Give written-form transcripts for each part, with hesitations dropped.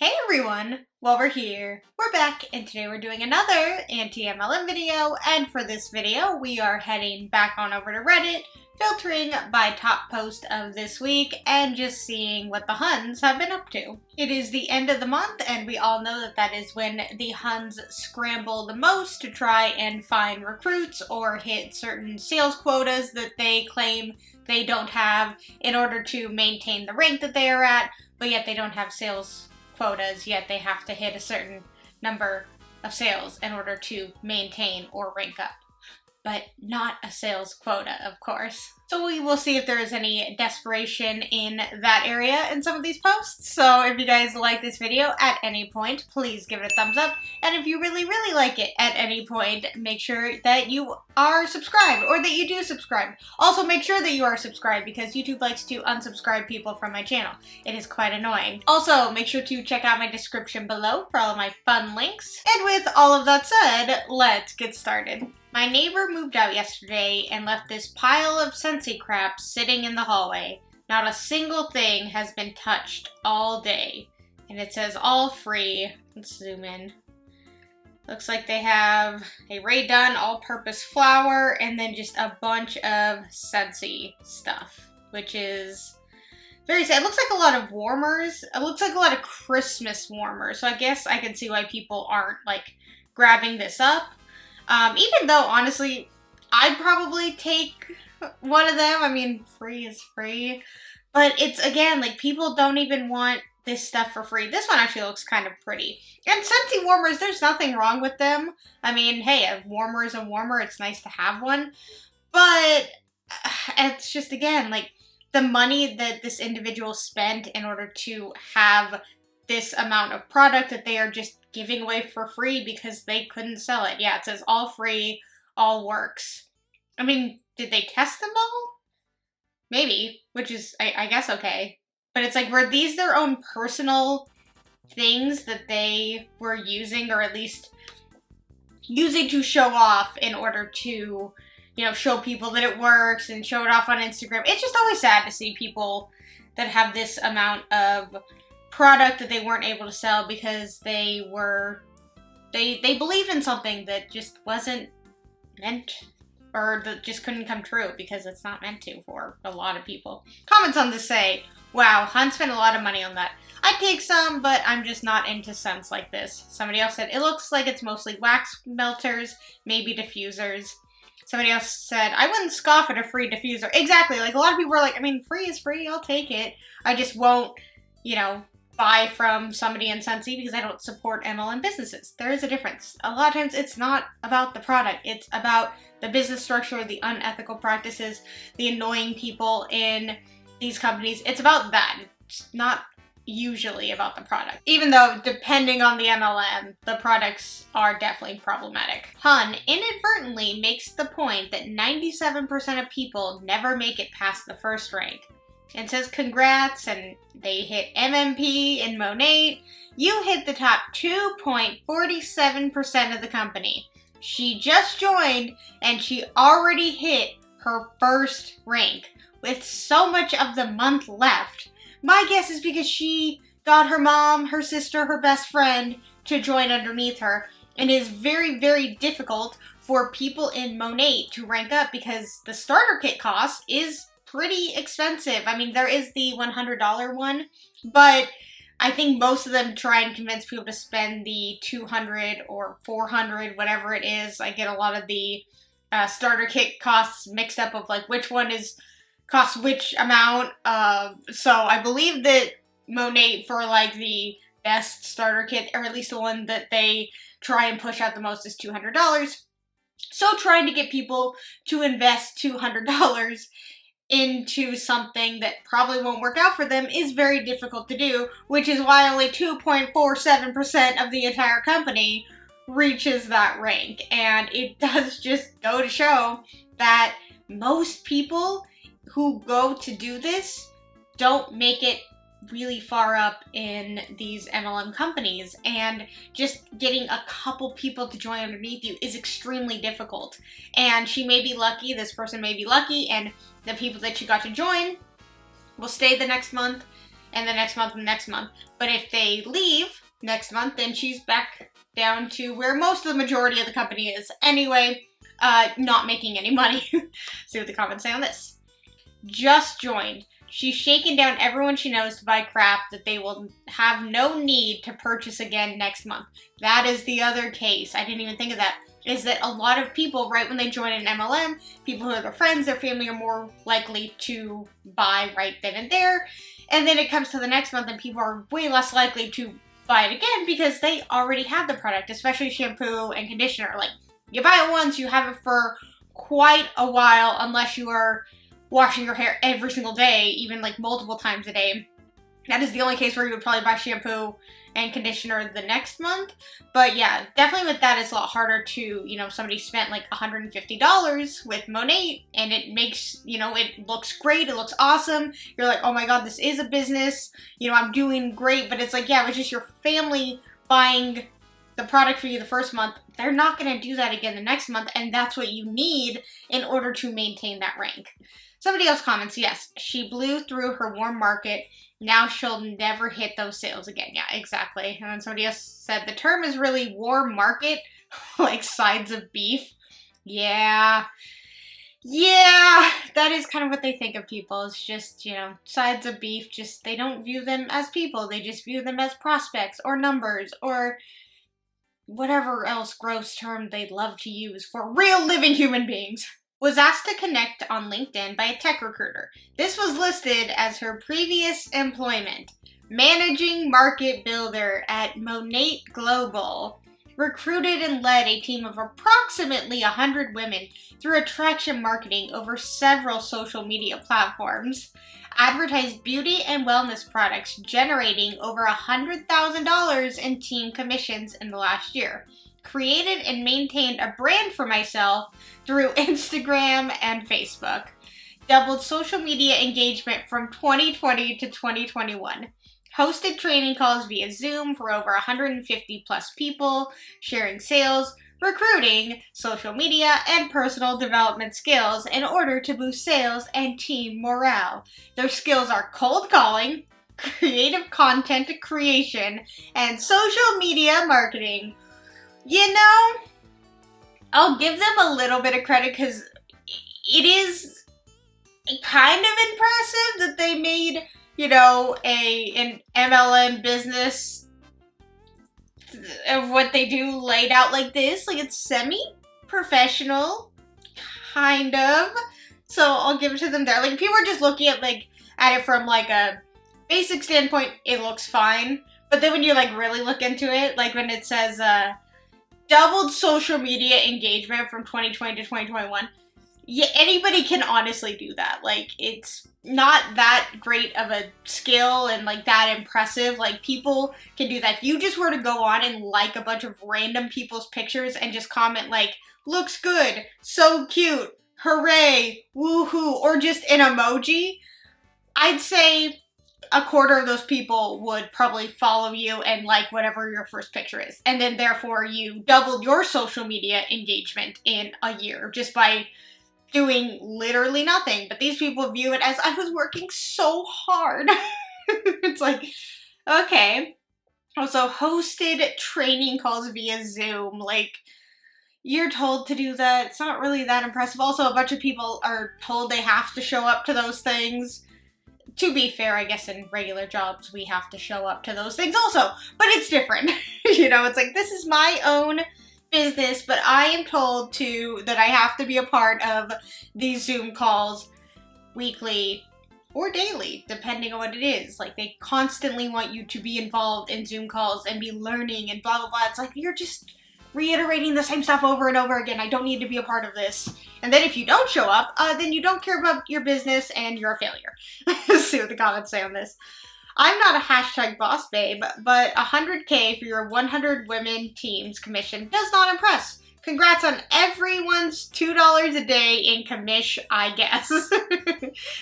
Hey everyone! Well, we're here. We're back, and today we're doing another anti-MLM video, and for this video, we are heading back on over to Reddit, filtering by top post of this week, and just seeing what the Huns have been up to. It is the end of the month, and we all know that that is when the Huns scramble the most to try and find recruits or hit certain sales quotas that they claim they don't have in order to maintain the rank that they are at, but yet they don't have sales quotas, yet they have to hit a certain number of sales in order to maintain or rank up. But not a sales quota, of course. So we will see if there is any desperation in that area in some of these posts. So if you guys like this video at any point, please give it a thumbs up. And if you really, really like it at any point, make sure that you are subscribed or that you do subscribe. Also, make sure that you are subscribed because YouTube likes to unsubscribe people from my channel. It is quite annoying. Also, make sure to check out my description below for all of my fun links. And with all of that said, let's get started. My neighbor moved out yesterday and left this pile of Scentsy crap sitting in the hallway. Not a single thing has been touched all day. And it says all free. Let's zoom in. Looks like they have a Ray Dunn all-purpose flour and then just a bunch of Scentsy stuff, which is very sad. It looks like a lot of warmers. It looks like a lot of Christmas warmers. So I guess I can see why people aren't like grabbing this up. Even though, honestly, I'd probably take one of them. I mean, free is free. But it's, again, like, people don't even want this stuff for free. This one actually looks kind of pretty. And Scentsy warmers, there's nothing wrong with them. I mean, hey, a warmer is a warmer. It's nice to have one. But it's just, again, like, the money that this individual spent in order to have this amount of product that they are just giving away for free because they couldn't sell it. Yeah, it says all free, all works. I mean, did they test them all? Maybe, which is, I guess, okay. But it's like, were these their own personal things that they were using, or at least using to show off in order to, you know, show people that it works and show it off on Instagram? It's just always sad to see people that have this amount of product that they weren't able to sell because they believed in something that just wasn't meant, or that just couldn't come true because it's not meant to for a lot of people. Comments on this say, wow, Hunt spent a lot of money on that. I'd take some, but I'm just not into scents like this. Somebody else said, it looks like it's mostly wax melters, maybe diffusers. Somebody else said, I wouldn't scoff at a free diffuser. Exactly, like a lot of people are like, I mean, free is free, I'll take it. I just won't, you know, buy from somebody in Scentsy because I don't support MLM businesses. There is a difference. A lot of times it's not about the product. It's about the business structure, the unethical practices, the annoying people in these companies. It's about that. It's not usually about the product. Even though, depending on the MLM, the products are definitely problematic. HUN inadvertently makes the point that 97% of people never make it past the first rank. It says congrats, and they hit MMP in Monat. You hit the top 2.47% of the company. She just joined, and she already hit her first rank. With so much of the month left, my guess is because she got her mom, her sister, her best friend to join underneath her. And it is very, very difficult for people in Monat to rank up because the starter kit cost is pretty expensive. I mean, there is the $100 one, but I think most of them try and convince people to spend the $200 or $400, whatever it is. I get a lot of the starter kit costs mixed up of like which one costs which amount. So I believe that Monat, for like the best starter kit, or at least the one that they try and push out the most, is $200. So trying to get people to invest $200 into something that probably won't work out for them is very difficult to do, which is why only 2.47% of the entire company reaches that rank. And it does just go to show that most people who go to do this don't make it really far up in these MLM companies, and just getting a couple people to join underneath you is extremely difficult. And she may be lucky, this person may be lucky, and the people that she got to join will stay the next month, and the next month and the next month. But if they leave next month, then she's back down to where most of the majority of the company is anyway, not making any money. See what the comments say on this. Just joined. She's shaken down everyone she knows to buy crap that they will have no need to purchase again next month. That is the other case. I didn't even think of that. Is that a lot of people, right when they join an MLM, people who are their friends, their family are more likely to buy right then and there. And then it comes to the next month and people are way less likely to buy it again because they already have the product, especially shampoo and conditioner. Like, you buy it once, you have it for quite a while unless you are washing your hair every single day, even like multiple times a day. That is the only case where you would probably buy shampoo and conditioner the next month. But yeah, definitely with that, it's a lot harder to, you know, somebody spent like $150 with Monat and it makes, you know, it looks great, it looks awesome. You're like, oh my God, this is a business. You know, I'm doing great. But it's like, yeah, it was just your family buying the product for you the first month. They're not going to do that again the next month. And that's what you need in order to maintain that rank. Somebody else comments, yes, she blew through her warm market. Now she'll never hit those sales again. Yeah, exactly. And then somebody else said the term is really warm market, like sides of beef. Yeah. Yeah, that is kind of what they think of people. It's just, you know, sides of beef, just they don't view them as people. They just view them as prospects or numbers or whatever else gross term they'd love to use for real living human beings. Was asked to connect on LinkedIn by a tech recruiter. This was listed as her previous employment. Managing market builder at Monat Global. Recruited and led a team of approximately 100 women through attraction marketing over several social media platforms. Advertised beauty and wellness products, generating over $100,000 in team commissions in the last year. Created and maintained a brand for myself through Instagram and Facebook. Doubled social media engagement from 2020 to 2021. Hosted training calls via Zoom for over 150 plus people, sharing sales, recruiting, social media, and personal development skills in order to boost sales and team morale. Their skills are cold calling, creative content creation, and social media marketing. You know, I'll give them a little bit of credit because it is kind of impressive that they made, you know, an MLM business of what they do laid out like this. Like, it's semi-professional, kind of. So I'll give it to them there. Like, people are just looking at it from like a basic standpoint, it looks fine. But then when you like really look into it, like when it says doubled social media engagement from 2020 to 2021. Yeah, anybody can honestly do that. Like, it's not that great of a skill and like that impressive. Like, people can do that. If you just were to go on and like a bunch of random people's pictures and just comment like, looks good, so cute, hooray, woohoo, or just an emoji, I'd say a quarter of those people would probably follow you and like whatever your first picture is. And then therefore you doubled your social media engagement in a year just by doing literally nothing. But these people view it as, I was working so hard. It's like, okay. Also, hosted training calls via Zoom. Like, you're told to do that. It's not really that impressive. Also, a bunch of people are told they have to show up to those things. To be fair, I guess in regular jobs, we have to show up to those things also, but it's different. You know, it's like, this is my own business, but I am told that I have to be a part of these Zoom calls weekly or daily, depending on what it is. Like, they constantly want you to be involved in Zoom calls and be learning and blah, blah, blah. It's like, you're just reiterating the same stuff over and over again. I don't need to be a part of this. And then if you don't show up, then you don't care about your business and you're a failure. Let's see what the comments say on this. I'm not a hashtag boss babe, but 100K for your 100 women teams commission does not impress. Congrats on everyone's $2 a day in commish, I guess.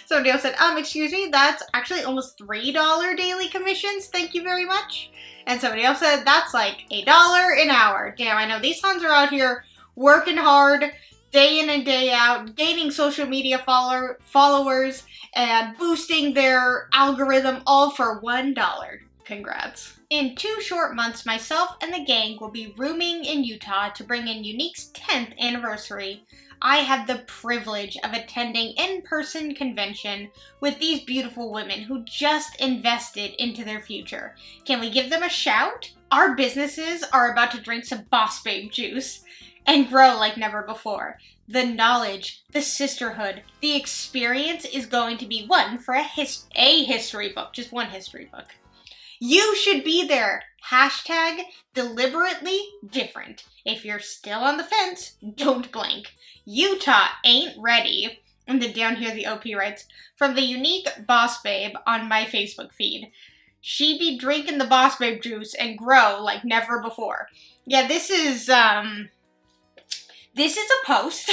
Somebody else said, excuse me, that's actually almost $3 daily commissions. Thank you very much. And somebody else said, that's like $1 an hour. Damn, I know these Huns are out here working hard, day in and day out, gaining social media followers and boosting their algorithm, all for $1. Congrats. In 2 short months, myself and the gang will be rooming in Utah to bring in Unique's 10th anniversary. I have the privilege of attending in-person convention with these beautiful women who just invested into their future. Can we give them a shout? Our businesses are about to drink some boss babe juice and grow like never before. The knowledge, the sisterhood, the experience is going to be one for a history book, just one history book. You should be there. Hashtag deliberately different. If you're still on the fence, don't blink. Utah ain't ready. And then down here the OP writes, from the unique boss babe on my Facebook feed. She be drinking the boss babe juice and grow like never before. Yeah, this is a post.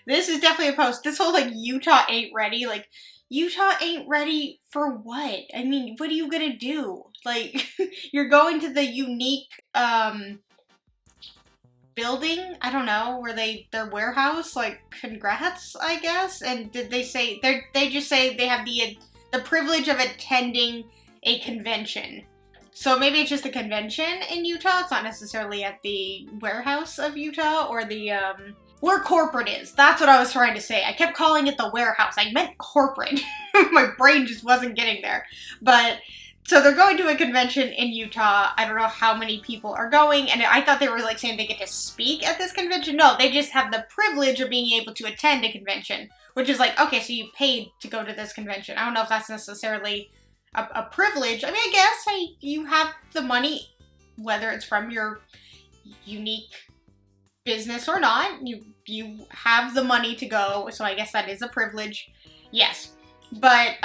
This is definitely a post. This whole, like, Utah ain't ready, like, Utah ain't ready for what? I mean, what are you gonna do? Like, you're going to the unique, building? I don't know, where their warehouse? Like, congrats, I guess? And did they say, they just say they have the privilege of attending a convention. So maybe it's just a convention in Utah. It's not necessarily at the warehouse of Utah or the, where corporate is. That's what I was trying to say. I kept calling it the warehouse. I meant corporate. My brain just wasn't getting there. But, so they're going to a convention in Utah. I don't know how many people are going. And I thought they were, like, saying they get to speak at this convention. No, they just have the privilege of being able to attend a convention. Which is like, okay, so you paid to go to this convention. I don't know if that's necessarily a privilege. I mean, I guess you have the money, whether it's from your unique business or not, you have the money to go, so I guess that is a privilege. Yes. But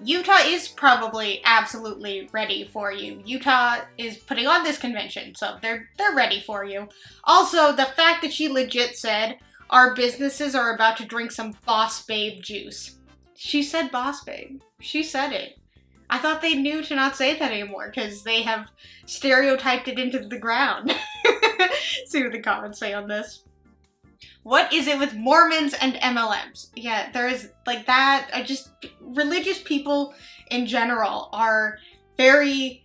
Utah is probably absolutely ready for you. Utah is putting on this convention, so they're ready for you. Also, the fact that she legit said, our businesses are about to drink some boss babe juice. She said boss babe. She said it. I thought they knew to not say that anymore because they have stereotyped it into the ground. See what the comments say on this. What is it with Mormons and MLMs? Yeah, there is, like, that. Religious people in general are very,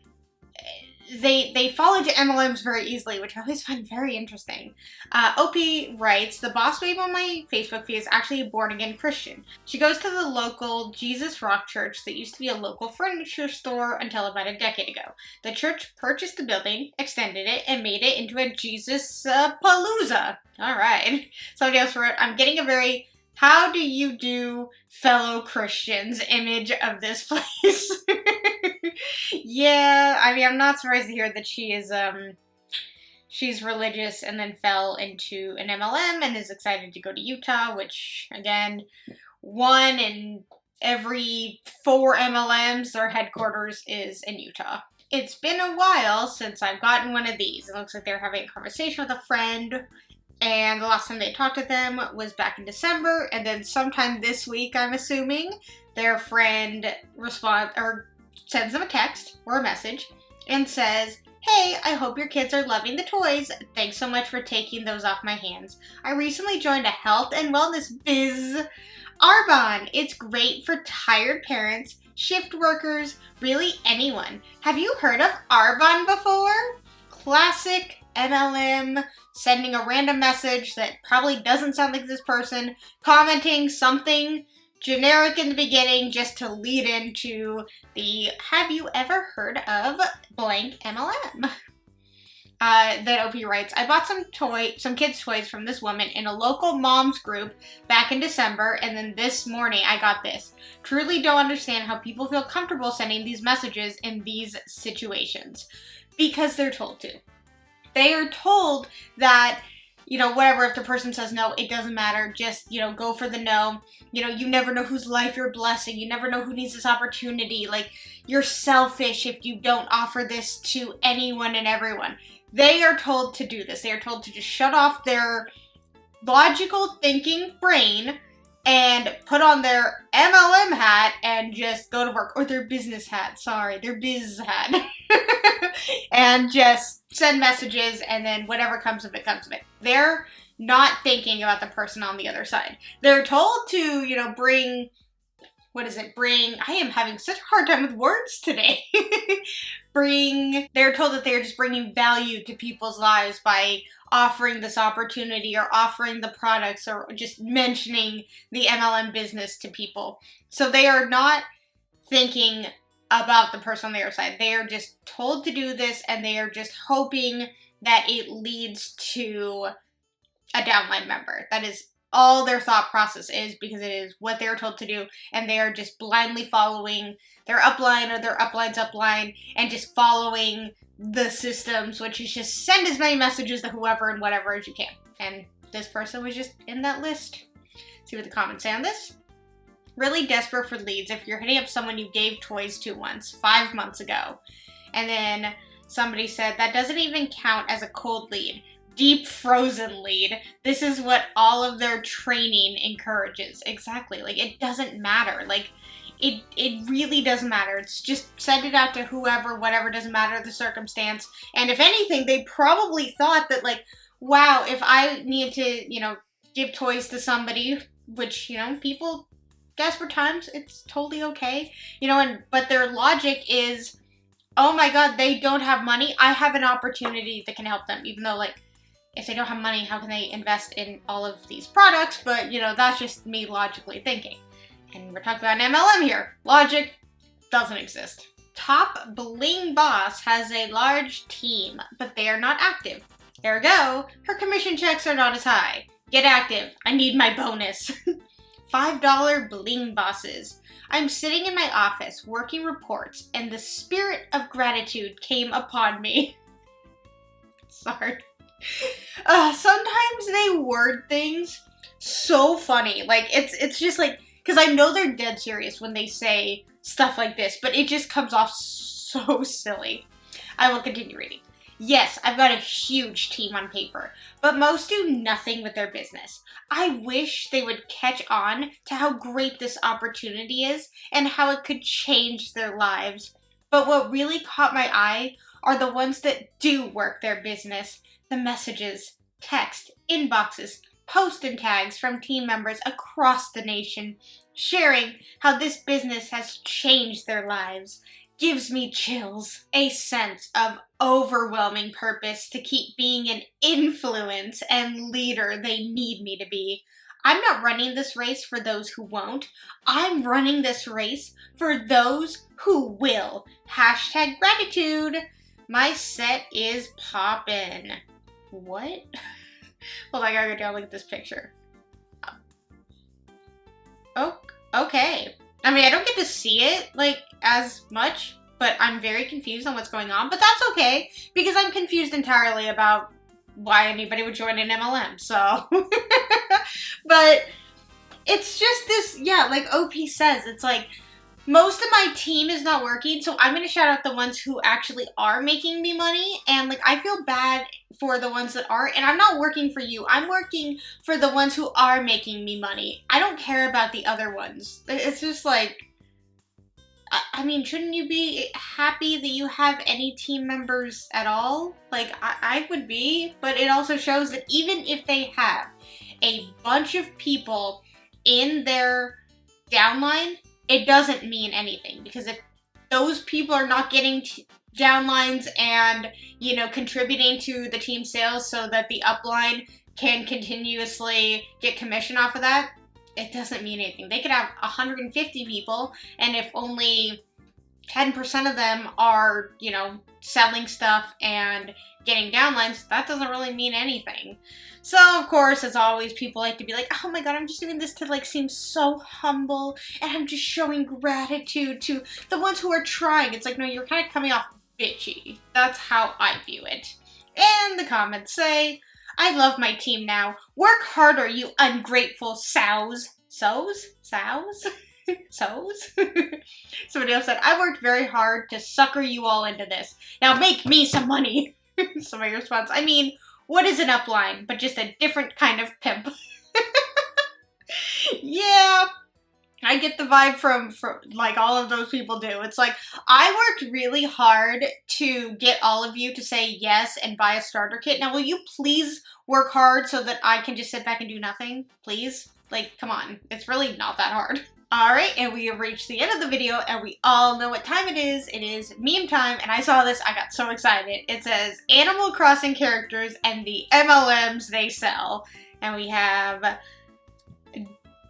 they fall into MLMs very easily, which I always find very interesting. OP writes, the boss babe on my Facebook feed is actually a born-again Christian. She goes to the local Jesus Rock church that used to be a local furniture store until about a decade ago. The church purchased the building, extended it, and made it into a Jesus palooza. Alright. Somebody else wrote, I'm getting a very how do you do fellow Christians image of this place. Yeah, I mean, I'm not surprised to hear that she is, she's religious and then fell into an MLM and is excited to go to Utah, which, again, 1 in every 4 MLMs, their headquarters is in Utah. It's been a while since I've gotten one of these. It looks like they're having a conversation with a friend, and the last time they talked to them was back in December, and then sometime this week, I'm assuming, their friend sends them a text or a message and says, hey, I hope your kids are loving the toys. Thanks so much for taking those off my hands. I recently joined a health and wellness biz. Arbonne, it's great for tired parents, shift workers, really anyone. Have you heard of Arbonne before? Classic MLM, sending a random message that probably doesn't sound like this person, commenting something generic in the beginning just to lead into the have you ever heard of blank MLM? Then OP writes, I bought some kids' toys from this woman in a local moms group back in December, and then this morning I got this. Truly don't understand how people feel comfortable sending these messages in these situations. Because they're told to. They are told that, you know, whatever, if the person says no, it doesn't matter, just, you know, go for the no. You know, you never know whose life you're blessing. You never know who needs this opportunity. Like, you're selfish if you don't offer this to anyone and everyone. They are told to do this. They are told to just shut off their logical thinking brain and put on their MLM hat and just go to work. Or their business hat, sorry, their biz hat. And just send messages, and then whatever comes of it, comes of it. Their not thinking about the person on the other side. They're told to, you know, bring, I am having such a hard time with words today. They're told that they're just bringing value to people's lives by offering this opportunity or offering the products or just mentioning the MLM business to people. So they are not thinking about the person on the other side. They are just told to do this, and they are just hoping that it leads to a downline member. That is all their thought process is, because it is what they're told to do, and they are just blindly following their upline or their upline's upline and just following the systems, which is just send as many messages to whoever and whatever as you can. And this person was just in that list. See what the comments say on this. Really desperate for leads. If you're hitting up someone you gave toys to once, 5 months ago, and then somebody said that doesn't even count as a cold lead. Deep frozen lead. This is what all of their training encourages. Exactly. Like, it doesn't matter. Like, it really doesn't matter. It's just send it out to whoever, whatever, doesn't matter the circumstance. And if anything, they probably thought that, like, wow, if I need to, you know, give toys to somebody, which, you know, people, desperate times, it's totally okay. You know, but their logic is, oh my god, they don't have money. I have an opportunity that can help them. Even though, like, if they don't have money, how can they invest in all of these products? But, you know, that's just me logically thinking. And we're talking about an MLM here. Logic doesn't exist. Top bling boss has a large team, but they are not active. Ergo, her commission checks are not as high. Get active. I need my bonus. $5 bling bosses. I'm sitting in my office working reports, and the spirit of gratitude came upon me. Sorry. Sometimes they word things so funny. Like, it's just like, because I know they're dead serious when they say stuff like this, but it just comes off so silly. I will continue reading. Yes, I've got a huge team on paper, but most do nothing with their business. I wish they would catch on to how great this opportunity is and how it could change their lives. But what really caught my eye are the ones that do work their business. The messages, text, inboxes, post and tags from team members across the nation, sharing how this business has changed their lives, gives me chills. A sense of overwhelming purpose to keep being an influence and leader they need me to be. I'm not running this race for those who won't. I'm running this race for those who will. Hashtag gratitude. My set is poppin'. What? Well, I gotta go down and look at this picture. Oh, okay. I mean, I don't get to see it, like, as much, but I'm very confused on what's going on. But that's okay, because I'm confused entirely about why anybody would join an MLM, so. But it's just this, yeah, like OP says, it's like, most of my team is not working, so I'm going to shout out the ones who actually are making me money, and, like, I feel bad for the ones that aren't, and I'm not working for you. I'm working for the ones who are making me money. I don't care about the other ones. It's just, like, I mean, shouldn't you be happy that you have any team members at all? Like, I would be, but it also shows that even if they have a bunch of people in their downline, it doesn't mean anything, because if those people are not getting downlines and, you know, contributing to the team sales so that the upline can continuously get commission off of that, it doesn't mean anything. They could have 150 people, and if only 10% of them are, you know, selling stuff and getting downlines, that doesn't really mean anything. So, of course, as always, people like to be like, oh my god, I'm just doing this to, like, seem so humble, and I'm just showing gratitude to the ones who are trying. It's like, no, you're kind of coming off bitchy. That's how I view it. And the comments say, I love my team now. Work harder, you ungrateful sows. Sows? Sows? Sows? Somebody else said, I worked very hard to sucker you all into this. Now make me some money. Somebody responds, I mean, what is an upline, but just a different kind of pimp? Yeah. I get the vibe from like all of those people do. It's like, I worked really hard to get all of you to say yes and buy a starter kit. Now, will you please work hard so that I can just sit back and do nothing? Please? Like, come on. It's really not that hard. Alright, and we have reached the end of the video, and we all know what time it is. It is meme time, and I saw this, I got so excited. It says, Animal Crossing characters and the MLMs they sell. And we have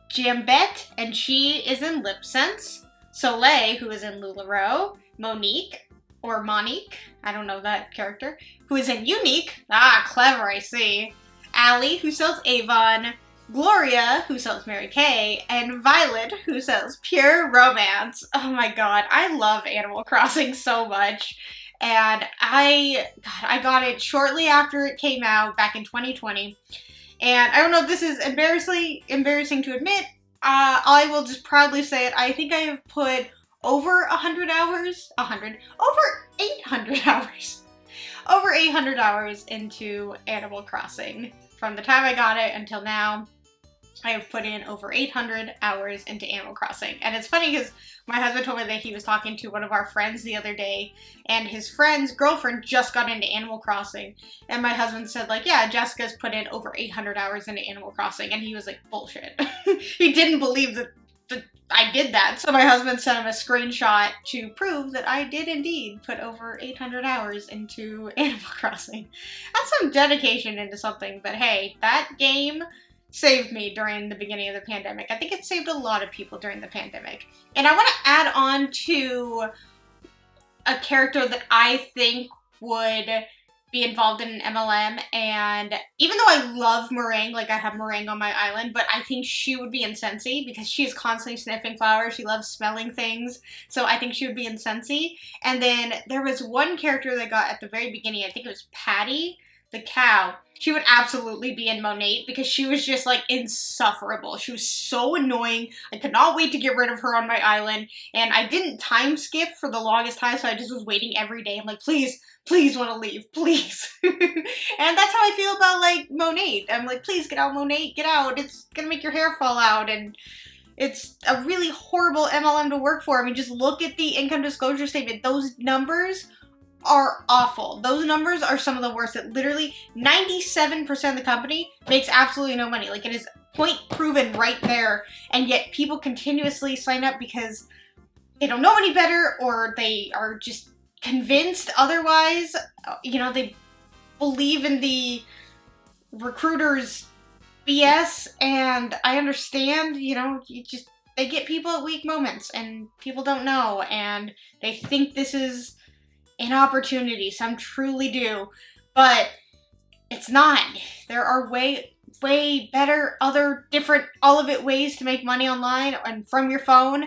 Jambette, and she is in Lip Sense. Soleil, who is in LuLaRoe. Monique, or Monique, I don't know that character, who is in Unique. Ah, clever, I see. Allie, who sells Avon. Gloria, who sells Mary Kay, and Violet, who sells Pure Romance. Oh my god, I love Animal Crossing so much. And I got it shortly after it came out back in 2020. And I don't know if this is embarrassing to admit. I will just proudly say it. I think I have put over 800 hours into Animal Crossing. From the time I got it until now, I have put in over 800 hours into Animal Crossing. And it's funny because my husband told me that he was talking to one of our friends the other day, and his friend's girlfriend just got into Animal Crossing. And my husband said, like, yeah, Jessica's put in over 800 hours into Animal Crossing. And he was like, bullshit. He didn't believe that I did that. So my husband sent him a screenshot to prove that I did indeed put over 800 hours into Animal Crossing. That's some dedication into something, but hey, that game saved me during the beginning of the pandemic. I think it saved a lot of people during the pandemic. And I want to add on to a character that I think would be involved in an MLM, and even though I love Meringue, like I have Meringue on my island, but I think she would be in Scentsy because she is constantly sniffing flowers. She loves smelling things, so I think she would be in Scentsy. And then there was one character that got at the very beginning, I think it was Patty, the cow. She would absolutely be in Monat because she was just like insufferable. She was so annoying. I could not wait to get rid of her on my island, and I didn't time skip for the longest time, so I just was waiting every day. I'm like, please want to leave, please. And that's how I feel about like Monat. I'm like, please get out, Monat, get out. It's gonna make your hair fall out, and it's a really horrible MLM to work for. I mean, just look at the income disclosure statement. Those numbers are awful. Those numbers are some of the worst. That literally 97% of the company makes absolutely no money. Like, it is point proven right there, and yet people continuously sign up because they don't know any better, or they are just convinced otherwise. You know, they believe in the recruiters' BS, and I understand, you know, they get people at weak moments, and people don't know, and they think this is an opportunity. Some truly do, but it's not. There are way better, other different, all of it ways to make money online and from your phone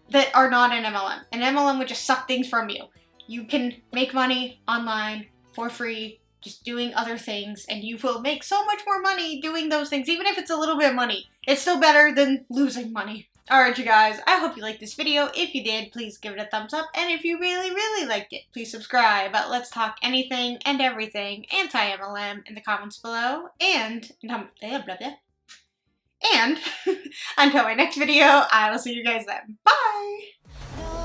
that are not an MLM. An MLM would just suck things from you. You can make money online for free, just doing other things, and you will make so much more money doing those things. Even if it's a little bit of money, it's still better than losing money. Alright, you guys, I hope you liked this video. If you did, please give it a thumbs up. And if you really liked it, please subscribe. Let's talk anything and everything anti-MLM in the comments below. And until my next video, I will see you guys then. Bye!